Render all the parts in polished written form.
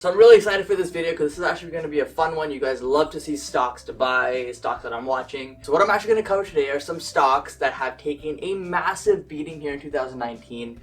So I'm really excited for this video because this is actually going to be a fun one. You guys love to see stocks to buy, stocks that I'm watching. So what I'm actually going to cover today are some stocks that have taken a massive beating here in 2019.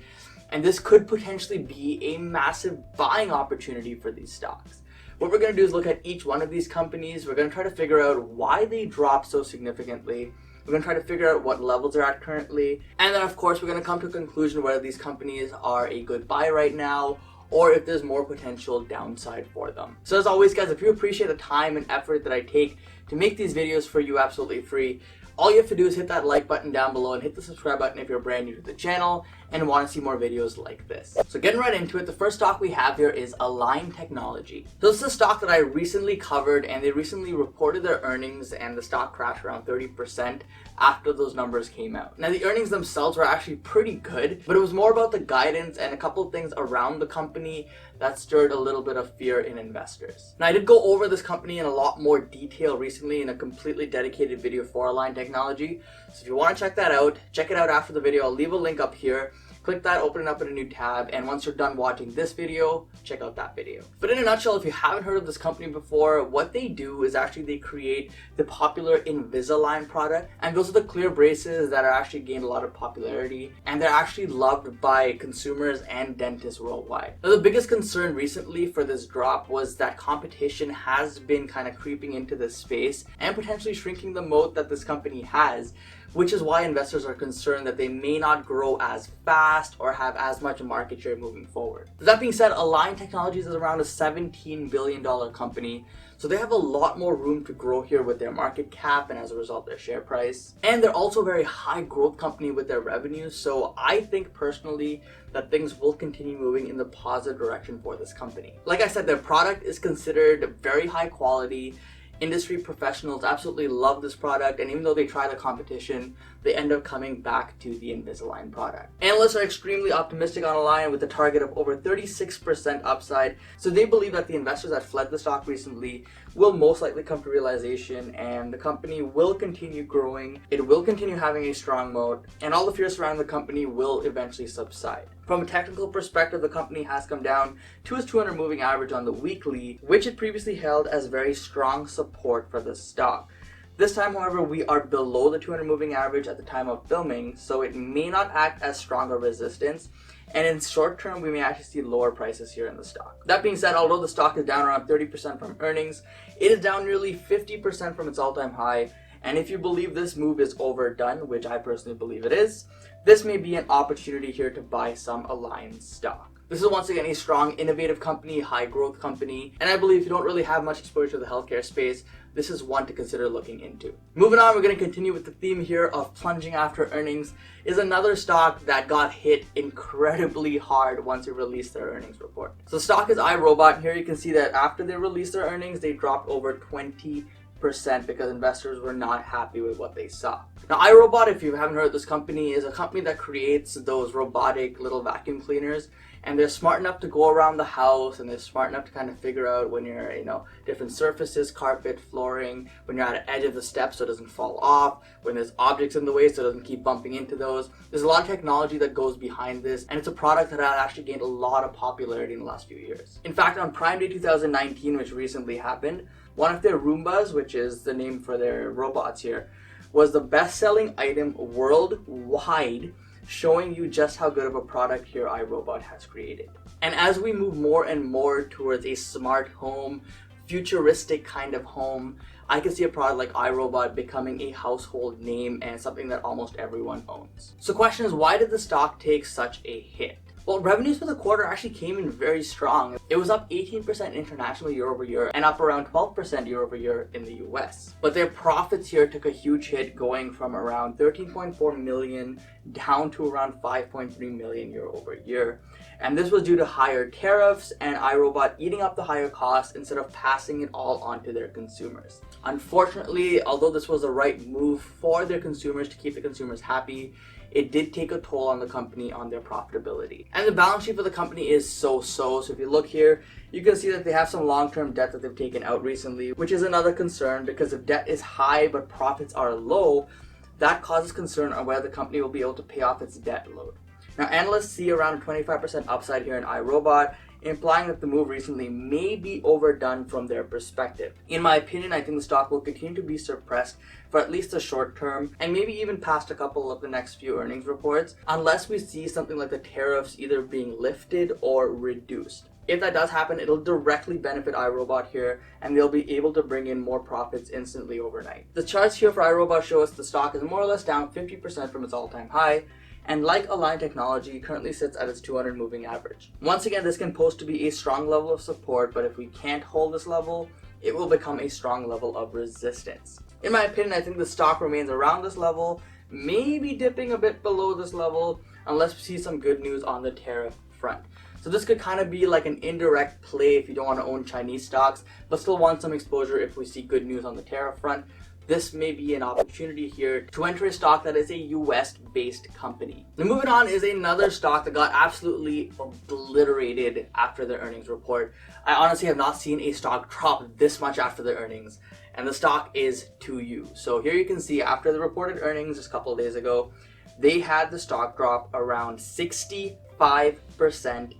And this could potentially be a massive buying opportunity for these stocks. What we're going to do is look at each one of these companies. We're going to try to figure out why they dropped so significantly. We're going to try to figure out what levels they're at currently. And then of course we're going to come to a conclusion whether these companies are a good buy right now, or if there's more potential downside for them. So as always guys, if you appreciate the time and effort that I take to make these videos for you absolutely free, all you have to do is hit that like button down below and hit the subscribe button if you're brand new to the channel and want to see more videos like this. So getting right into it, the first stock we have here is Align Technology. So this is a stock that I recently covered, and they recently reported their earnings and the stock crashed around 30% after those numbers came out. Now the earnings themselves were actually pretty good, but it was more about the guidance and a couple of things around the company that stirred a little bit of fear in investors. Now I did go over this company in a lot more detail recently in a completely dedicated video for Align Technology. So if you want to check that out, check it out after the video. I'll leave a link up here. Click that, open it up in a new tab, and once you're done watching this video, check out that video. But in a nutshell, if you haven't heard of this company before, what they do is actually they create the popular Invisalign product, and those are the clear braces that are actually gained a lot of popularity, and they're actually loved by consumers and dentists worldwide. Now the biggest concern recently for this drop was that competition has been kind of creeping into this space and potentially shrinking the moat that this company has, which is why investors are concerned that they may not grow as fast or have as much market share moving forward. That being said, Align Technologies is around a $17 billion company, so they have a lot more room to grow here with their market cap and as a result their share price. And they're also a very high growth company with their revenues, so I think personally that things will continue moving in the positive direction for this company. Like I said, their product is considered very high quality. Industry professionals absolutely love this product, and even though they try the competition, they end up coming back to the Invisalign product. Analysts are extremely optimistic on Align with a target of over 36% upside, so they believe that the investors that fled the stock recently will most likely come to realization, and the company will continue growing, it will continue having a strong moat, and all the fears surrounding the company will eventually subside. From a technical perspective, the company has come down to its 200 moving average on the weekly, which it previously held as very strong support for the stock. This time, however, we are below the 200 moving average at the time of filming, so it may not act as strong a resistance, and in short term, we may actually see lower prices here in the stock. That being said, although the stock is down around 30% from earnings, it is down nearly 50% from its all-time high. And if you believe this move is overdone, which I personally believe it is, this may be an opportunity here to buy some Align stock. This is once again a strong, innovative company, high growth company, and I believe if you don't really have much exposure to the healthcare space, this is one to consider looking into. Moving on, we're going to continue with the theme here of plunging after earnings. Is another stock that got hit incredibly hard once it released their earnings report. So stock is iRobot. Here you can see that after they released their earnings, they dropped over 20% because investors were not happy with what they saw. Now iRobot, if you haven't heard of this company, is a company that creates those robotic little vacuum cleaners, and they're smart enough to go around the house, and they're smart enough to kind of figure out when you're, different surfaces, carpet, flooring, when you're at an edge of the steps so it doesn't fall off, when there's objects in the way so it doesn't keep bumping into those. There's a lot of technology that goes behind this, and it's a product that has actually gained a lot of popularity in the last few years. In fact, on Prime Day 2019, which recently happened, one of their Roombas, which is the name for their robots here, was the best-selling item worldwide, showing you just how good of a product here iRobot has created. And as we move more and more towards a smart home, futuristic kind of home, I can see a product like iRobot becoming a household name and something that almost everyone owns. So the question is, why did the stock take such a hit? Well, revenues for the quarter actually came in very strong. It was up 18% internationally year over year and up around 12% year over year in the US. But their profits here took a huge hit, going from around 13.4 million down to around 5.3 million year over year. And this was due to higher tariffs and iRobot eating up the higher costs instead of passing it all on to their consumers. Unfortunately, although this was the right move for their consumers to keep the consumers happy, it did take a toll on the company on their profitability. And the balance sheet for the company is so-so. So if you look here, you can see that they have some long-term debt that they've taken out recently, which is another concern because if debt is high but profits are low, that causes concern on whether the company will be able to pay off its debt load. Now, analysts see around a 25% upside here in iRobot, implying that the move recently may be overdone from their perspective. In my opinion, I think the stock will continue to be suppressed for at least the short term, and maybe even past a couple of the next few earnings reports, unless we see something like the tariffs either being lifted or reduced. If that does happen, it'll directly benefit iRobot here, and they'll be able to bring in more profits instantly overnight. The charts here for iRobot show us the stock is more or less down 50% from its all-time high, and like Align Technology, currently sits at its 200 moving average. Once again, this can pose to be a strong level of support, but if we can't hold this level, it will become a strong level of resistance. In my opinion, I think the stock remains around this level, maybe dipping a bit below this level, unless we see some good news on the tariff front. So this could kind of be like an indirect play if you don't want to own Chinese stocks, but still want some exposure if we see good news on the tariff front. This may be an opportunity here to enter a stock that is a US-based company. Now moving on is another stock that got absolutely obliterated after their earnings report. I honestly have not seen a stock drop this much after their earnings, and the stock is 2U. So here you can see after the reported earnings just a couple of days ago, they had the stock drop around 65%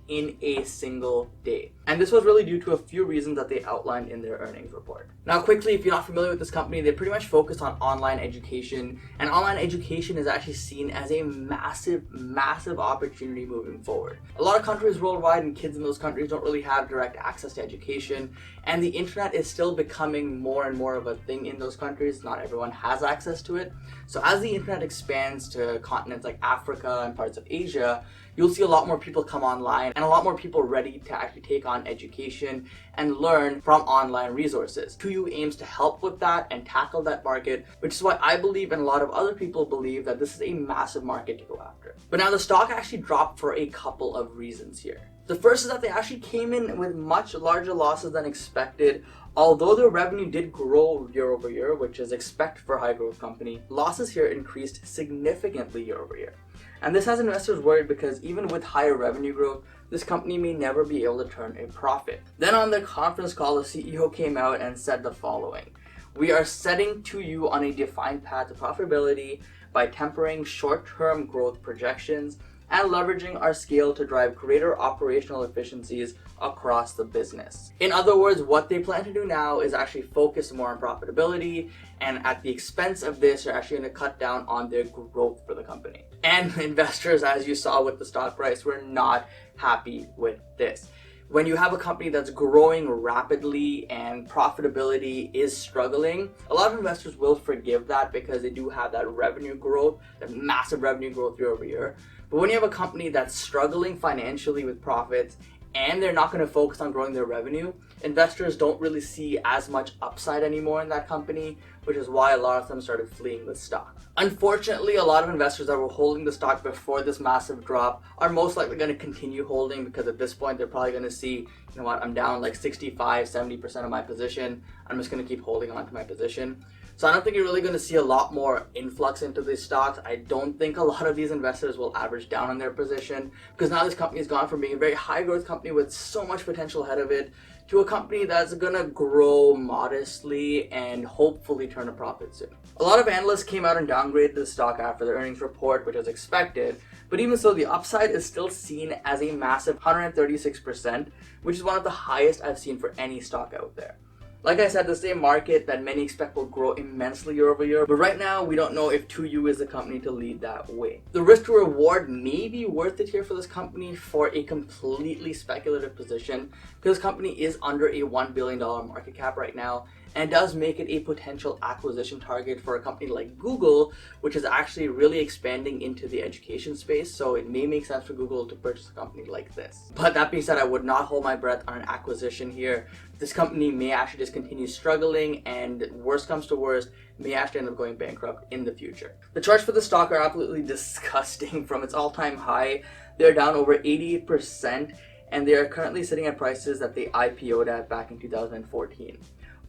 in a single day. And this was really due to a few reasons that they outlined in their earnings report. Now quickly, if you're not familiar with this company, they pretty much focus on online education, and online education is actually seen as a massive opportunity moving forward. A lot of countries worldwide and kids in those countries don't really have direct access to education, and the internet is still becoming more and more of a thing in those countries. Not everyone has access to it. So as the internet expands to continents like Africa and parts of Asia, you'll see a lot more people come online and a lot more people ready to actually take on education and learn from online resources. 2U aims to help with that and tackle that market, which is why I believe and a lot of other people believe that this is a massive market to go after. But now the stock actually dropped for a couple of reasons here. The first is that they actually came in with much larger losses than expected. Although their revenue did grow year over year, which is expected for a high growth company, losses here increased significantly year over year. And this has investors worried because even with higher revenue growth, this company may never be able to turn a profit. Then on the conference call, the CEO came out and said the following: "We are setting 2U on a defined path to profitability by tempering short-term growth projections and leveraging our scale to drive greater operational efficiencies across the business." In other words, what they plan to do now is actually focus more on profitability, and at the expense of this, they're actually going to cut down on their growth for the company. And investors, as you saw with the stock price, were not happy with this. When you have a company that's growing rapidly and profitability is struggling, a lot of investors will forgive that because they do have that revenue growth, that massive revenue growth year over year. But when you have a company that's struggling financially with profits and they're not going to focus on growing their revenue, investors don't really see as much upside anymore in that company, which is why a lot of them started fleeing the stock. Unfortunately, a lot of investors that were holding the stock before this massive drop are most likely going to continue holding because at this point they're probably going to see, you know what, I'm down like 65-70% of my position. I'm just going to keep holding on to my position. So I don't think you're really going to see a lot more influx into these stocks. I don't think a lot of these investors will average down on their position because now this company has gone from being a very high growth company with so much potential ahead of it to a company that's going to grow modestly and hopefully turn a profit soon. A lot of analysts came out and downgraded the stock after the earnings report, which was expected, but even so, the upside is still seen as a massive 136%, which is one of the highest I've seen for any stock out there. Like I said, the same market that many expect will grow immensely year over year, but right now we don't know if 2U is the company to lead that way. The risk to reward may be worth it here for this company for a completely speculative position because this company is under a $1 billion market cap right now, and does make it a potential acquisition target for a company like Google, which is actually really expanding into the education space, so it may make sense for Google to purchase a company like this. But that being said, I would not hold my breath on an acquisition here. This company may actually just continue struggling, and worst comes to worst, may actually end up going bankrupt in the future. The charts for the stock are absolutely disgusting. From its all-time high, they're down over 88%, and they are currently sitting at prices that they IPO'd at back in 2014.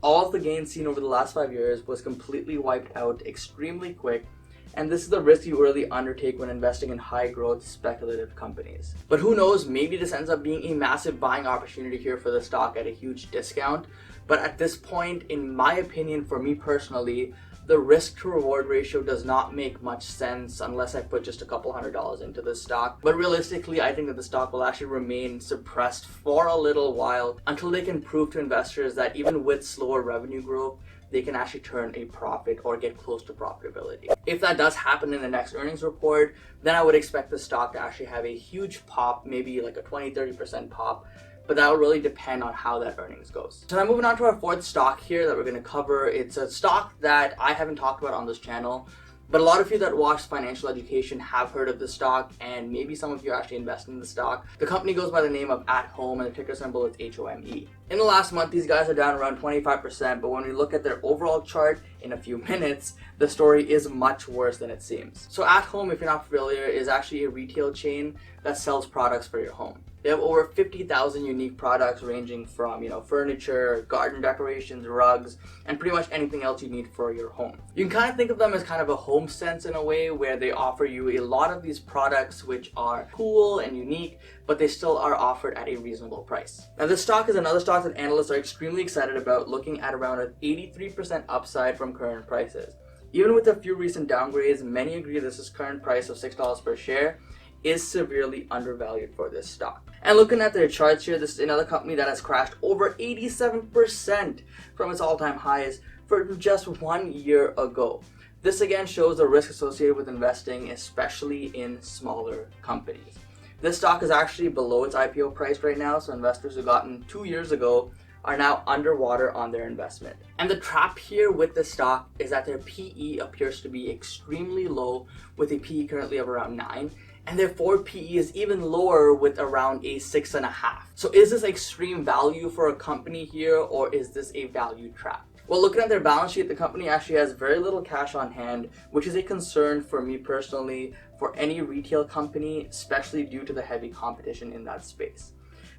All of the gains seen over the last 5 years was completely wiped out extremely quick, and this is the risk you really undertake when investing in high growth speculative companies. But who knows, maybe this ends up being a massive buying opportunity here for the stock at a huge discount. But at this point, in my opinion, for me personally, the risk to reward ratio does not make much sense unless I put just a couple $100 into this stock. But realistically, I think that the stock will actually remain suppressed for a little while until they can prove to investors that even with slower revenue growth, they can actually turn a profit or get close to profitability. If that does happen in the next earnings report, then I would expect the stock to actually have a huge pop, maybe like a 20-30% pop, but that will really depend on how that earnings goes. So now moving on to our fourth stock here that we're going to cover. It's a stock that I haven't talked about on this channel, but a lot of you that watch financial education have heard of this stock, and maybe some of you are actually investing in the stock. The company goes by the name of At Home, and the ticker symbol is HOME. In the last month, these guys are down around 25%, but when we look at their overall chart in a few minutes, the story is much worse than it seems. So At Home, if you're not familiar, is actually a retail chain that sells products for your home. They have over 50,000 unique products ranging from, furniture, garden decorations, rugs, and pretty much anything else you need for your home. You can kind of think of them as kind of a home sense in a way, where they offer you a lot of these products which are cool and unique, but they still are offered at a reasonable price. Now this stock is another stock that analysts are extremely excited about, looking at around an 83% upside from current prices. Even with a few recent downgrades, many agree this current price of $6 per share is severely undervalued for this stock. And looking at their charts here, this is another company that has crashed over 87% from its all-time highs for just 1 year ago. This again shows the risk associated with investing, especially in smaller companies. This stock is actually below its IPO price right now, so investors who got in 2 years ago are now underwater on their investment. And the trap here with the stock is that their PE appears to be extremely low, with a PE currently of around 9. And their forward PE is even lower with around a 6.5. So is this extreme value for a company here, or is this a value trap? Well, looking at their balance sheet, the company actually has very little cash on hand, which is a concern for me personally, for any retail company, especially due to the heavy competition in that space.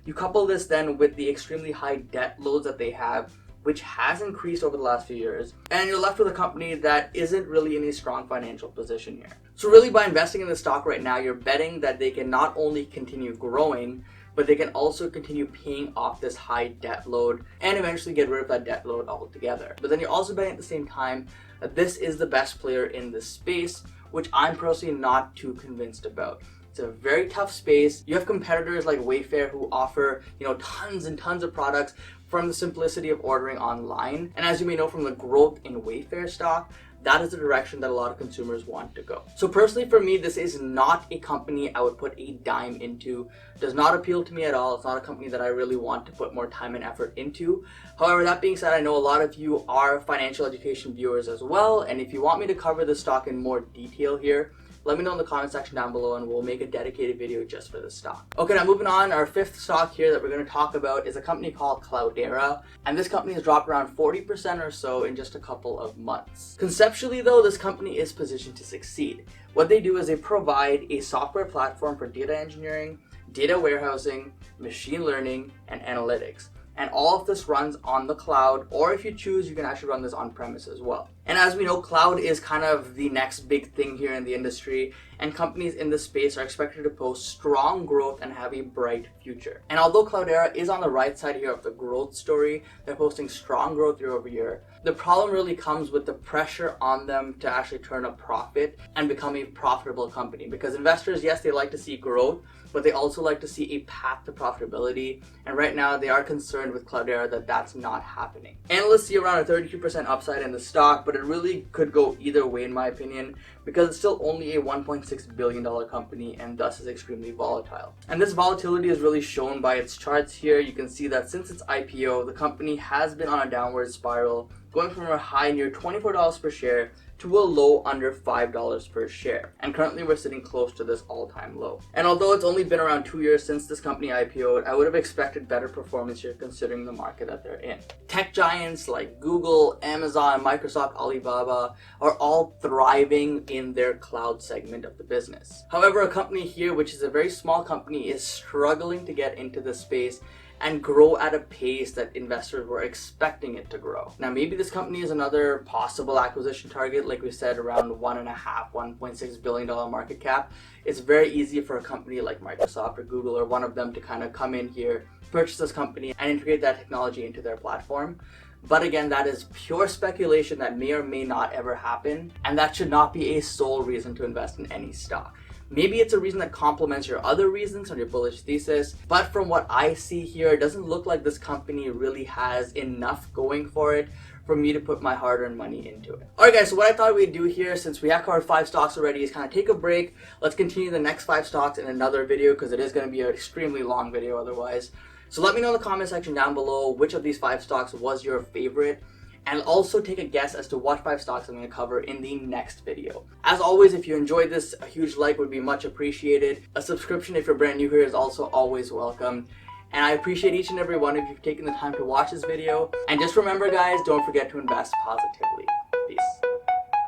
You couple this then with the extremely high debt loads that they have, which has increased over the last few years, and you're left with a company that isn't really in a strong financial position here. So really, by investing in the stock right now, you're betting that they can not only continue growing, but they can also continue paying off this high debt load and eventually get rid of that debt load altogether. But then you're also betting at the same time that this is the best player in this space, which I'm personally not too convinced about. It's a very tough space. You have competitors like Wayfair who offer, tons and tons of products from the simplicity of ordering online. And as you may know from the growth in Wayfair stock, that is the direction that a lot of consumers want to go. So personally for me, this is not a company I would put a dime into. It does not appeal to me at all. It's not a company that I really want to put more time and effort into. However, that being said, I know a lot of you are financial education viewers as well. And if you want me to cover the stock in more detail here, let me know in the comment section down below and we'll make a dedicated video just for this stock. Okay, now moving on, our fifth stock here that we're going to talk about is a company called CLOUDERA, and this company has dropped around 40% or so in just a couple of months. Conceptually though, this company is positioned to succeed. What they do is they provide a software platform for data engineering, data warehousing, machine learning, and analytics. And all of this runs on the cloud, or if you choose, you can actually run this on-premise as well. And as we know, cloud is kind of the next big thing here in the industry, and companies in this space are expected to post strong growth and have a bright future. And although CLOUDERA is on the right side here of the growth story, they're posting strong growth year over year. The problem really comes with the pressure on them to actually turn a profit and become a profitable company. Because investors, yes, they like to see growth, but they also like to see a path to profitability. And right now they are concerned with CLOUDERA that that's not happening. Analysts see around a 32% upside in the stock, but it really could go either way in my opinion, because it's still only a $1.6 billion company and thus is extremely volatile. And this volatility is really shown by its charts here. You can see that since its IPO, the company has been on a downward spiral, going from a high near $24 per share to a low under $5 per share. And currently we're sitting close to this all-time low. And although it's only been around 2 years since this company IPO'd, I would have expected better performance here considering the market that they're in. Tech giants like Google, Amazon, Microsoft, Alibaba are all thriving in their cloud segment of the business. However, a company here, which is a very small company, is struggling to get into this space and grow at a pace that investors were expecting it to grow. Now, maybe this company is another possible acquisition target, like we said, around $1.6 billion market cap. It's very easy for a company like Microsoft or Google or one of them to kind of come in here, purchase this company, and integrate that technology into their platform. But again, that is pure speculation that may or may not ever happen, and that should not be a sole reason to invest in any stock. Maybe it's a reason that complements your other reasons on your bullish thesis, but from what I see here, it doesn't look like this company really has enough going for it for me to put my hard-earned money into it. Alright guys, so what I thought we'd do here, since we have covered 5 stocks already, is kind of take a break. Let's continue the next 5 stocks in another video, because it is going to be an extremely long video otherwise. So let me know in the comment section down below which of these 5 stocks was your favorite, and also take a guess as to what 5 stocks I'm going to cover in the next video. As always, if you enjoyed this, a huge like would be much appreciated. A subscription if you're brand new here is also always welcome. And I appreciate each and every one of you for taking the time to watch this video. And just remember guys, don't forget to invest positively.